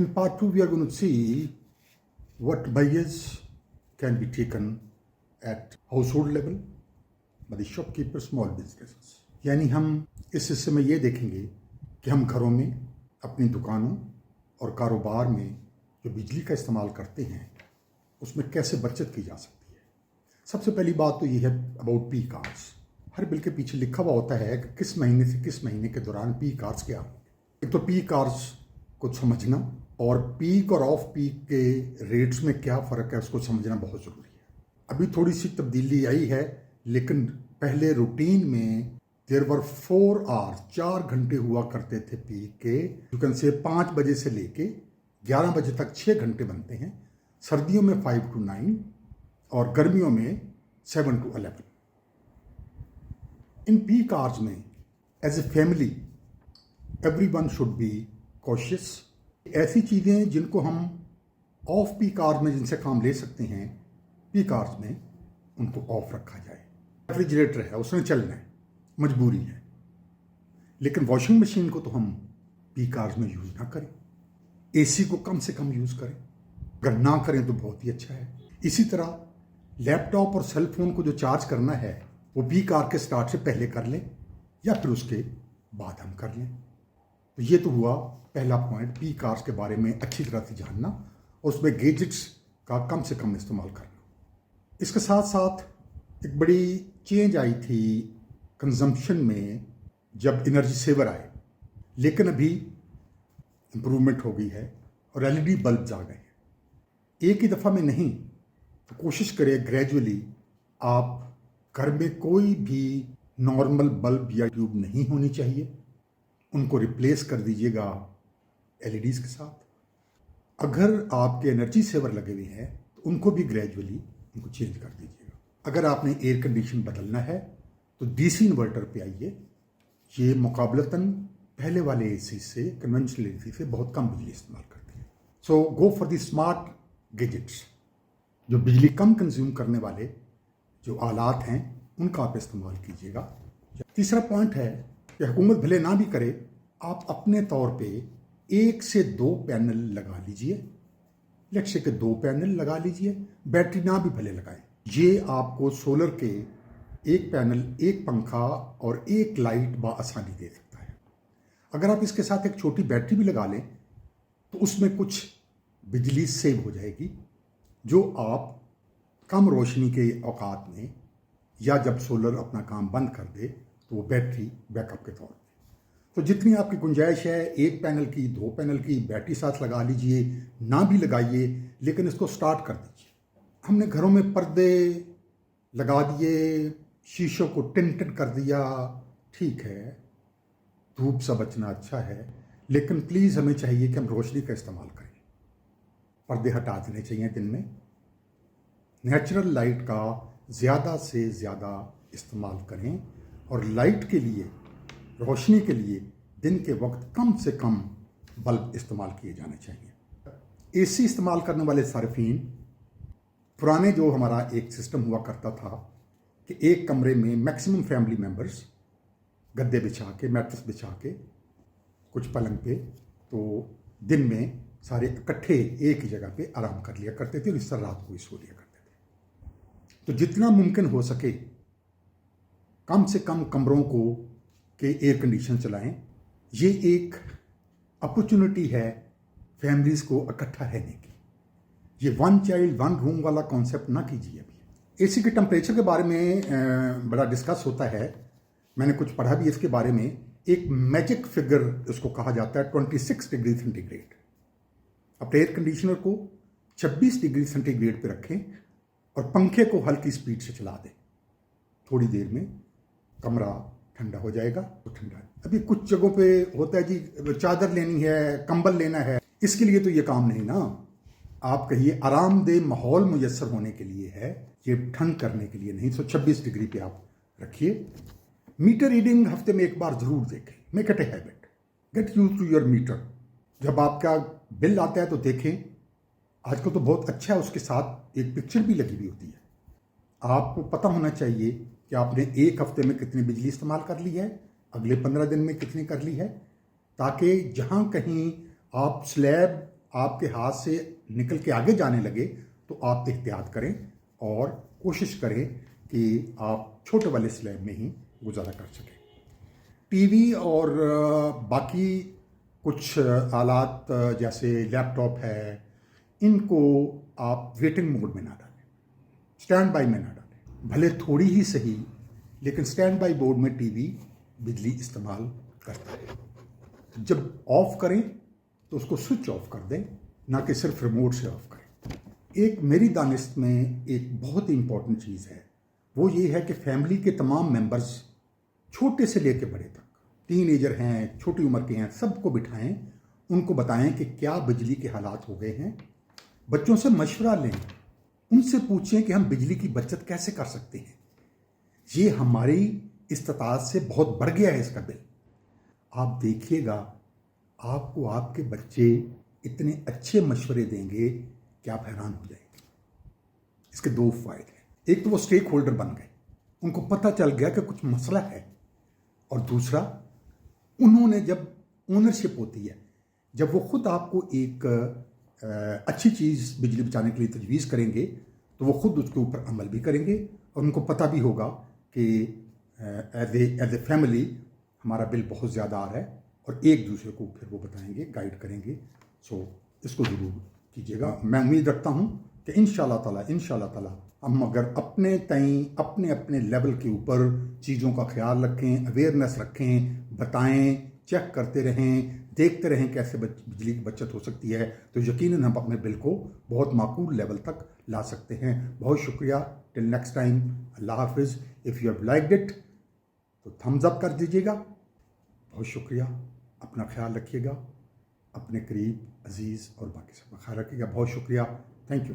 In part 2, we are going to see what measures can be taken at household level by the shopkeeper small businesses. यानी हम इस हिस्से में ये देखेंगे कि हम घरों में, अपनी दुकानों और कारोबार में जो बिजली का इस्तेमाल करते हैं उसमें कैसे बचत की जा सकती है। सबसे पहली बात तो ये है about peak hours. Her bill के पीछे लिखा हुआ होता है कि किस महीने से किस महीने के दौरान पीक आवर्स क्या होंगे। एक तो पीक आवर्स को समझना और पीक और ऑफ पीक के रेट्स में क्या फ़र्क है उसको समझना बहुत ज़रूरी है। अभी थोड़ी सी तब्दीली आई है, लेकिन पहले रूटीन में देयर वर 4 आवर्स, 4 घंटे हुआ करते थे पीक के। यू कैन से 5 बजे से लेके 11 बजे तक 6 घंटे बनते हैं। सर्दियों में 5 to 9 और गर्मियों में 7 to 11। इन पीक आवर्स में as a family everyone should be cautious. ऐसी चीज़ें जिनको हम ऑफ पीक आवर्स में जिनसे काम ले सकते हैं, पीक आवर्स में उनको ऑफ रखा जाए। रेफ्रिजरेटर है, उसने चलना है, मजबूरी है, लेकिन वॉशिंग मशीन को तो हम पीक आवर्स में यूज़ ना करें। एसी को कम से कम यूज़ करें, अगर ना करें तो बहुत ही अच्छा है। इसी तरह लैपटॉप और सेल फोन को जो चार्ज करना है वो पीक आवर के स्टार्ट से पहले कर लें या फिर उसके बाद हम कर लें। तो ये तो हुआ पहला पॉइंट, पीक आवर्स के बारे में अच्छी तरह से जानना और उसमें गैजेट्स का कम से कम इस्तेमाल करना। इसके साथ साथ एक बड़ी चेंज आई थी कंजम्पशन में जब एनर्जी सेवर आए, लेकिन अभी इम्प्रूवमेंट हो गई है और एलईडी बल्ब्स आ गए हैं। एक ही दफ़ा में नहीं, तो कोशिश करें ग्रेजुअली आप घर में कोई भी नॉर्मल बल्ब या ट्यूब नहीं होनी चाहिए, उनको रिप्लेस कर दीजिएगा एलईडीज के साथ। अगर आपके एनर्जी सेवर लगे हुए हैं तो उनको भी ग्रेजुअली उनको चेंज कर दीजिएगा। अगर आपने एयर कंडीशन बदलना है तो डीसी इन्वर्टर पे आइए। ये मुकाबलतन पहले वाले एसी से, कन्वेंशनल एसी से बहुत कम बिजली इस्तेमाल करते हैं। So go for the smart gadgets, जो बिजली कम कंज्यूम करने वाले जो आलात हैं उनका आप इस्तेमाल कीजिएगा। तीसरा पॉइंट है कि हुकूमत भले ना भी करे, आप अपने तौर पे 1 से 2 पैनल लगा लीजिए। लक्ष्य के 2 पैनल लगा लीजिए, बैटरी ना भी भले लगाएं। ये आपको सोलर के 1 पैनल, 1 पंखा और 1 लाइट बआसानी दे सकता है। अगर आप इसके साथ एक छोटी बैटरी भी लगा लें तो उसमें कुछ बिजली सेव हो जाएगी, जो आप कम रोशनी के औकात में या जब सोलर अपना काम बंद कर दे तो वो बैटरी बैकअप के तौर पे। तो जितनी आपकी गुंजाइश है, 1 पैनल की, 2 पैनल की बैटरी साथ लगा लीजिए, ना भी लगाइए, लेकिन इसको स्टार्ट कर दीजिए। हमने घरों में पर्दे लगा दिए, शीशों को टिंटेड कर दिया, ठीक है, धूप से बचना अच्छा है, लेकिन प्लीज़ हमें चाहिए कि हम रोशनी का इस्तेमाल करें। पर्दे हटा देने चाहिए दिन में। नेचुरल लाइट का ज़्यादा से ज़्यादा इस्तेमाल करें और लाइट के लिए, रोशनी के लिए दिन के वक्त कम से कम बल्ब इस्तेमाल किए जाने चाहिए। एसी इस्तेमाल करने वाले सार्फिन, पुराने जो हमारा एक सिस्टम हुआ करता था कि एक कमरे में मैक्सिमम फैमिली मेंबर्स गद्दे बिछा के, मैट्रेस बिछा के, कुछ पलंग पे, तो दिन में सारे इकट्ठे एक ही जगह पे आराम कर लिया करते थे और इस तरह रात को ही सो लिया करते थे। तो जितना मुमकिन हो सके कम से कम कमरों को के एयर कंडीशन चलाएं। ये एक अपॉर्चुनिटी है फैमिलीज़ को इकट्ठा रहने की। ये 1 चाइल्ड 1 रूम वाला कॉन्सेप्ट ना कीजिए। अभी एसी के टेम्परेचर के बारे में बड़ा डिस्कस होता है, मैंने कुछ पढ़ा भी इसके बारे में। एक मैजिक फिगर इसको कहा जाता है 26 डिग्री सेंटीग्रेड। अपने एयर कंडीशनर को 26 डिग्री सेंटीग्रेड पे रखें और पंखे को हल्की स्पीड से चला दें। थोड़ी देर में कमरा ठंडा हो जाएगा। तो ठंडा, अभी कुछ जगहों पे होता है जी चादर लेनी है, कंबल लेना है, इसके लिए तो ये काम नहीं ना। आप कहिए आरामदेह माहौल मुयस्सर होने के लिए है, ये ठंड करने के लिए नहीं। 26 डिग्री पे आप रखिए। मीटर रीडिंग हफ्ते में एक बार जरूर देखें। Make it a habit, get used to your meter. जब आपका बिल आता है तो देखें। आजकल तो बहुत अच्छा है, उसके साथ एक पिक्चर भी लगी हुई होती है। आपको पता होना चाहिए कि आपने एक हफ्ते में कितनी बिजली इस्तेमाल कर ली है, अगले 15 दिन में कितनी कर ली है, ताकि जहाँ कहीं आप स्लैब आपके हाथ से निकल के आगे जाने लगे तो आप एहतियात करें और कोशिश करें कि आप छोटे वाले स्लैब में ही गुजारा कर सकें। टीवी और बाकी कुछ आलात जैसे लैपटॉप है, इनको आप वेटिंग मोड में ना डालें, स्टैंड बाई में ना डालें। भले थोड़ी ही सही, लेकिन स्टैंड बाई मोड में टीवी बिजली इस्तेमाल करता है। जब ऑफ करें तो उसको स्विच ऑफ कर दें, ना कि सिर्फ रिमोट से ऑफ करें। एक मेरी दानिश में एक बहुत ही इंपॉर्टेंट चीज़ है, वो ये है कि फैमिली के तमाम मेंबर्स, छोटे से लेकर बड़े तक, टीनेजर हैं, छोटी उम्र के हैं, सबको बिठाएं, उनको बताएं कि क्या बिजली के हालात हो गए हैं। बच्चों से मशवरा लें, उनसे पूछें कि हम बिजली की बचत कैसे कर सकते हैं। ये हमारी इस्तात से बहुत बढ़ गया है इसका बिल। आप देखिएगा, आपको आपके बच्चे इतने अच्छे मशवरे देंगे कि आप हैरान हो जाएंगे। इसके दो फायदे हैं। एक तो वो स्टेक होल्डर बन गए, उनको पता चल गया कि कुछ मसला है, और दूसरा, उन्होंने जब ओनरशिप होती है, जब वो खुद आपको एक अच्छी चीज़ बिजली बचाने के लिए तजवीज़ करेंगे, तो वो खुद उसके ऊपर अमल भी करेंगे और उनको पता भी होगा कि एज ए फैमिली हमारा बिल बहुत ज़्यादा आ रहा है, और एक दूसरे को फिर वो बताएंगे, गाइड करेंगे। सो इसको ज़रूर कीजिएगा। मैं उम्मीद रखता हूँ कि इंशाल्लाह ताला हम अगर अपने तई अपने अपने लेवल के ऊपर चीज़ों का ख्याल रखें, अवेयरनेस रखें, बताएं, चेक करते रहें, देखते रहें कैसे बिजली की बचत हो सकती है, तो यकीनन हम अपने बिल को बहुत माकूल लेवल तक ला सकते हैं। बहुत शुक्रिया। टिल नेक्स्ट टाइम, अल्लाह हाफिज़। If you have liked it तो थम्स अप कर दीजिएगा। बहुत शुक्रिया। अपना ख्याल रखिएगा, अपने करीब, अजीज़ और बाकी सब का ख्याल रखिएगा। बहुत शुक्रिया। Thank you.